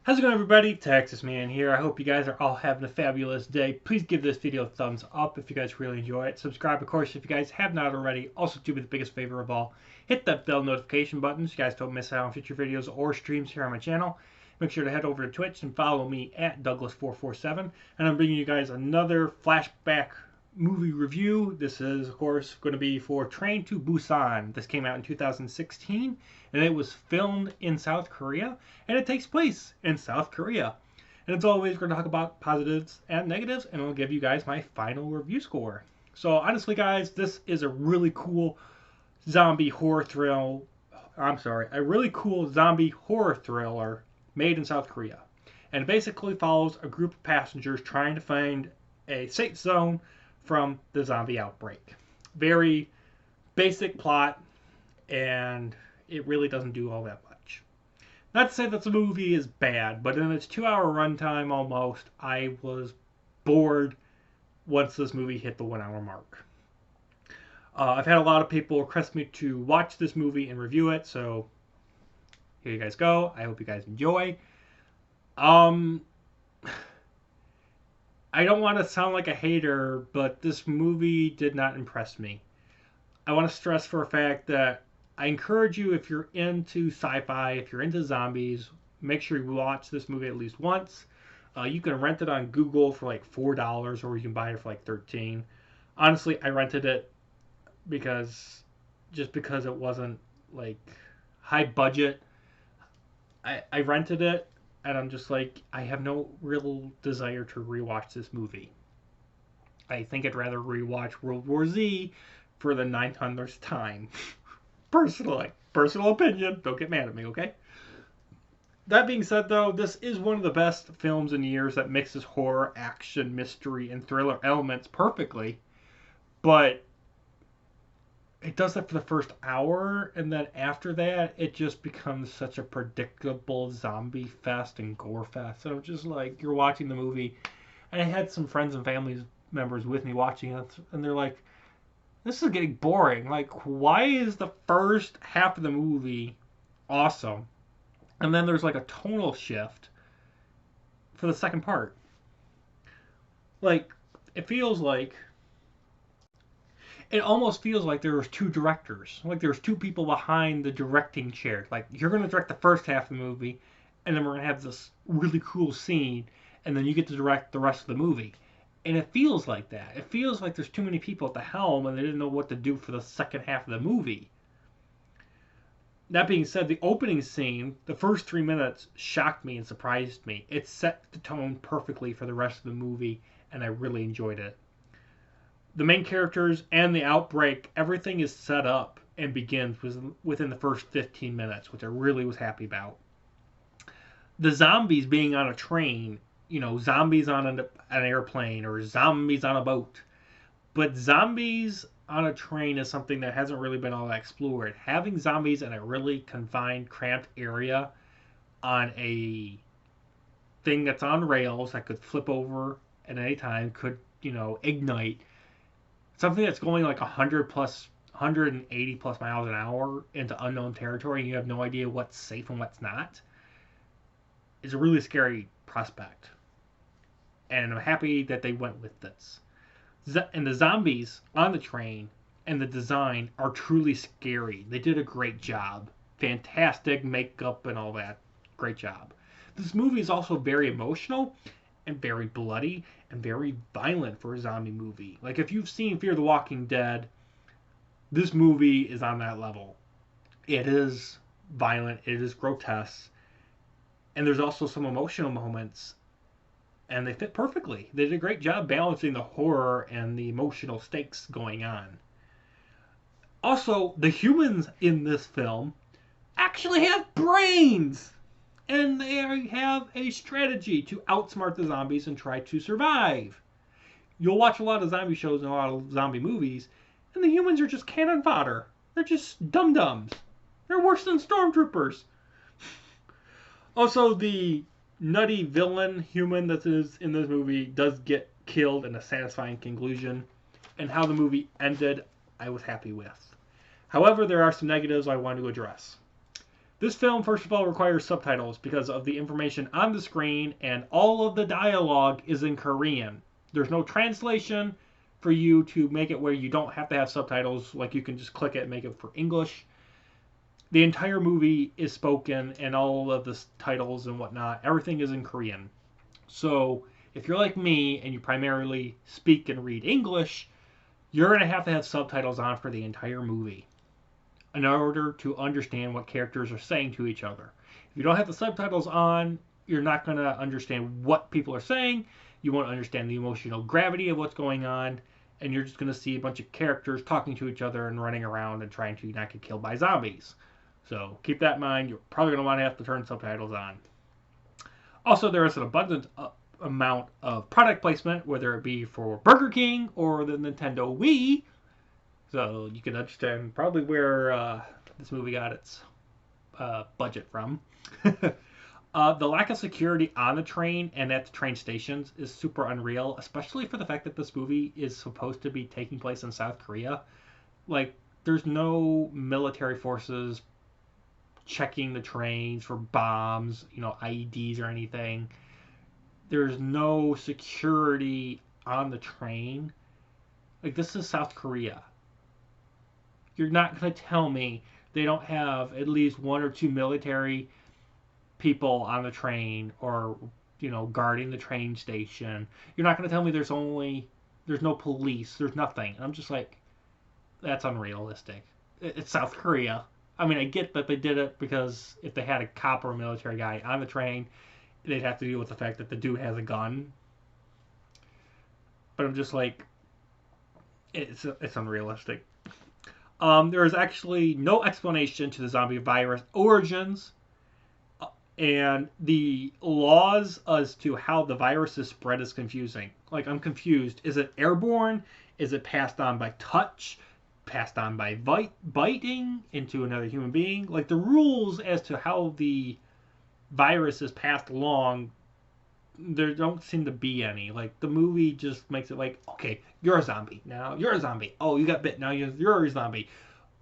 How's it going, everybody? Texas Man here. I hope you guys are all having a fabulous day. Please give this video a thumbs up if you guys really enjoy it. Subscribe, of course, if you guys have not already. Also, do me the biggest favor of all. Hit that bell notification button so you guys don't miss out on future videos or streams here on my channel. Make sure to head over to Twitch and follow me at Douglas447. And I'm bringing you guys another flashback movie review. This is, of course, going to be for Train to Busan. This came out in 2016, and it was filmed in South Korea, and it takes place in South Korea. And as always, we're going to talk about positives and negatives, and I'll give you guys my final review score. So honestly, guys, this is a really cool zombie horror thriller. A really cool zombie horror thriller made in South Korea. And it basically follows a group of passengers trying to find a safe zone from the zombie outbreak. Very basic plot, and it really doesn't do all that much. Not to say that the movie is bad, but in its 2-hour runtime almost, I was bored once this movie hit the 1 hour mark. I've had a lot of people request me to watch this movie and review it, so here you guys go. I hope you guys enjoy. I don't want to sound like a hater, but this movie did not impress me. I want to stress for a fact that I encourage you, if you're into sci-fi, if you're into zombies, make sure you watch this movie at least once. You can rent it on Google for like $4, or you can buy it for like $13. Honestly, I rented it because it wasn't like high budget. I rented it, and I'm just like, I have no real desire to rewatch this movie. I think I'd rather rewatch World War Z for the 900th time. Personal opinion. Don't get mad at me, okay? That being said, though, this is one of the best films in years that mixes horror, action, mystery, and thriller elements perfectly. But it does that for the first hour, and then after that, it just becomes such a predictable zombie fest and gore fest. So just like, you're watching the movie, and I had some friends and family members with me watching it, and they're like, this is getting boring. Like, why is the first half of the movie awesome, and then there's like a tonal shift for the second part? Like, it almost feels like there was two directors. Like, there's two people behind the directing chair. Like, you're going to direct the first half of the movie, and then we're going to have this really cool scene, and then you get to direct the rest of the movie. And it feels like that. It feels like there's too many people at the helm, and they didn't know what to do for the second half of the movie. That being said, the opening scene, the first 3 minutes, shocked me and surprised me. It set the tone perfectly for the rest of the movie, and I really enjoyed it. The main characters and the outbreak, everything is set up and begins within the first 15 minutes, which I really was happy about. The zombies being on a train, zombies on an airplane or zombies on a boat. But zombies on a train is something that hasn't really been all that explored. Having zombies in a really confined, cramped area on a thing that's on rails that could flip over at any time, could, ignite. Something that's going like 180 plus miles an hour into unknown territory, and you have no idea what's safe and what's not, is a really scary prospect. And I'm happy that they went with this. And the zombies on the train and the design are truly scary. They did a great job. Fantastic makeup and all that. Great job. This movie is also very emotional and very bloody and very violent for a zombie movie. Like, if you've seen Fear the Walking Dead, this movie is on that level. It is violent, it is grotesque, and there's also some emotional moments, and they fit perfectly. They did a great job balancing the horror and the emotional stakes going on. Also, the humans in this film actually have brains! And they have a strategy to outsmart the zombies and try to survive. You'll watch a lot of zombie shows and a lot of zombie movies, and the humans are just cannon fodder. They're just dum-dums. They're worse than stormtroopers. Also, the nutty villain human that is in this movie does get killed in a satisfying conclusion, and how the movie ended, I was happy with. However, there are some negatives I want to address. This film, first of all, requires subtitles because of the information on the screen, and all of the dialogue is in Korean. There's no translation for you to make it where you don't have to have subtitles, like you can just click it and make it for English. The entire movie is spoken, and all of the titles and whatnot, everything is in Korean. So if you're like me and you primarily speak and read English, you're going to have subtitles on for the entire movie in order to understand what characters are saying to each other. If you don't have the subtitles on, you're not going to understand what people are saying. You won't understand the emotional gravity of what's going on, and you're just going to see a bunch of characters talking to each other and running around and trying to not get killed by zombies. So keep that in mind. You're probably going to want to have to turn subtitles on. Also, there is an abundant amount of product placement, whether it be for Burger King or the Nintendo Wii. So you can understand probably where this movie got its budget from. The lack of security on the train and at the train stations is super unreal, especially for the fact that this movie is supposed to be taking place in South Korea. Like, there's no military forces checking the trains for bombs, IEDs or anything. There's no security on the train. Like, this is South Korea. You're not going to tell me they don't have at least one or two military people on the train or, guarding the train station. You're not going to tell me there's no police, there's nothing. I'm just like, that's unrealistic. It's South Korea. I mean, I get that they did it because if they had a cop or a military guy on the train, they'd have to deal with the fact that the dude has a gun. But I'm just like, it's unrealistic. There is actually no explanation to the zombie virus origins, and the laws as to how the virus is spread is confusing. Like, I'm confused. Is it airborne? Is it passed on by touch? Passed on by biting into another human being? Like, the rules as to how the virus is passed along, there don't seem to be any. Like, the movie just makes it like, okay, you're a zombie. Now you're a zombie. Oh, you got bit. Now you're a zombie.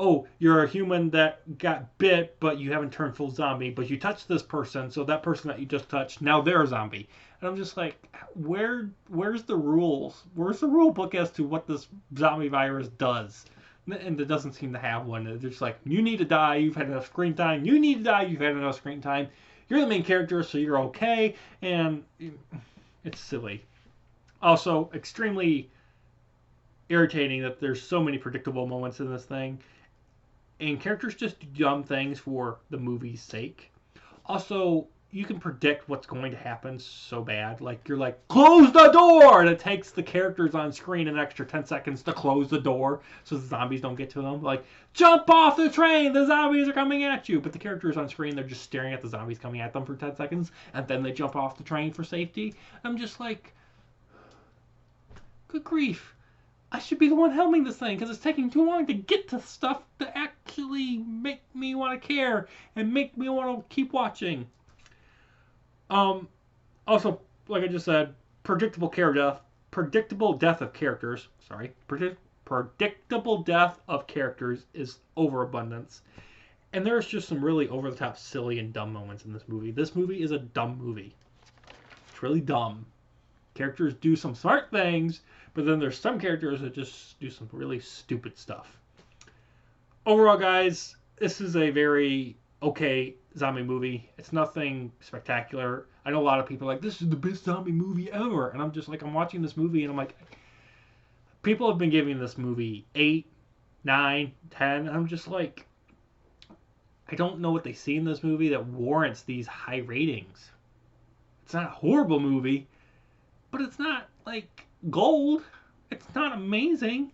Oh, you're a human that got bit, but you haven't turned full zombie, but you touched this person, so that person that you just touched, now they're a zombie. And I'm just like, where's the rules? Where's the rule book as to what this zombie virus does? And it doesn't seem to have one. They're just like, you need to die, you've had enough screen time. You need to die, you've had enough screen time. You're the main character, so you're okay. And it's silly. Also, extremely irritating that there's so many predictable moments in this thing. And characters just do dumb things for the movie's sake. Also, you can predict what's going to happen so bad. Like, you're like, close the door! And it takes the characters on screen an extra 10 seconds to close the door so the zombies don't get to them. Like, jump off the train! The zombies are coming at you! But the characters on screen, they're just staring at the zombies coming at them for 10 seconds, and then they jump off the train for safety. I'm just like, good grief. I should be the one helming this thing because it's taking too long to get to stuff to actually make me want to care and make me want to keep watching. Also, like I just said, predictable death of characters. Sorry, predictable death of characters is overabundance, and there's just some really over-the-top, silly, and dumb moments in this movie. This movie is a dumb movie. It's really dumb. Characters do some smart things, but then there's some characters that just do some really stupid stuff. Overall, guys, this is a very okay zombie movie. It's nothing spectacular. I know a lot of people are like, this is the best zombie movie ever. And I'm just like, I'm watching this movie and I'm like, people have been giving this movie 8, 9, 10. And I'm just like, I don't know what they see in this movie that warrants these high ratings. It's not a horrible movie, but it's not like gold. It's not amazing.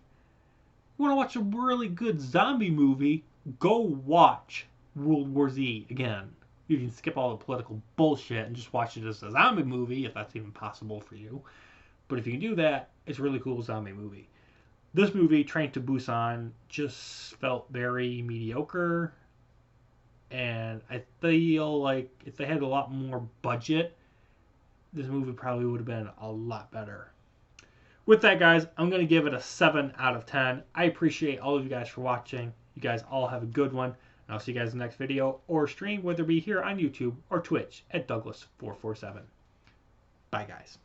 You want to watch a really good zombie movie, go watch World War Z again. You can skip all the political bullshit and just watch it as a zombie movie, if that's even possible for you. But if you can do that, it's a really cool zombie movie. This movie, Train to Busan, just felt very mediocre. And I feel like if they had a lot more budget, this movie probably would have been a lot better. With that, guys, I'm going to give it a 7 out of 10. I appreciate all of you guys for watching. You guys all have a good one. I'll see you guys in the next video or stream, whether it be here on YouTube or Twitch at Douglas447. Bye, guys.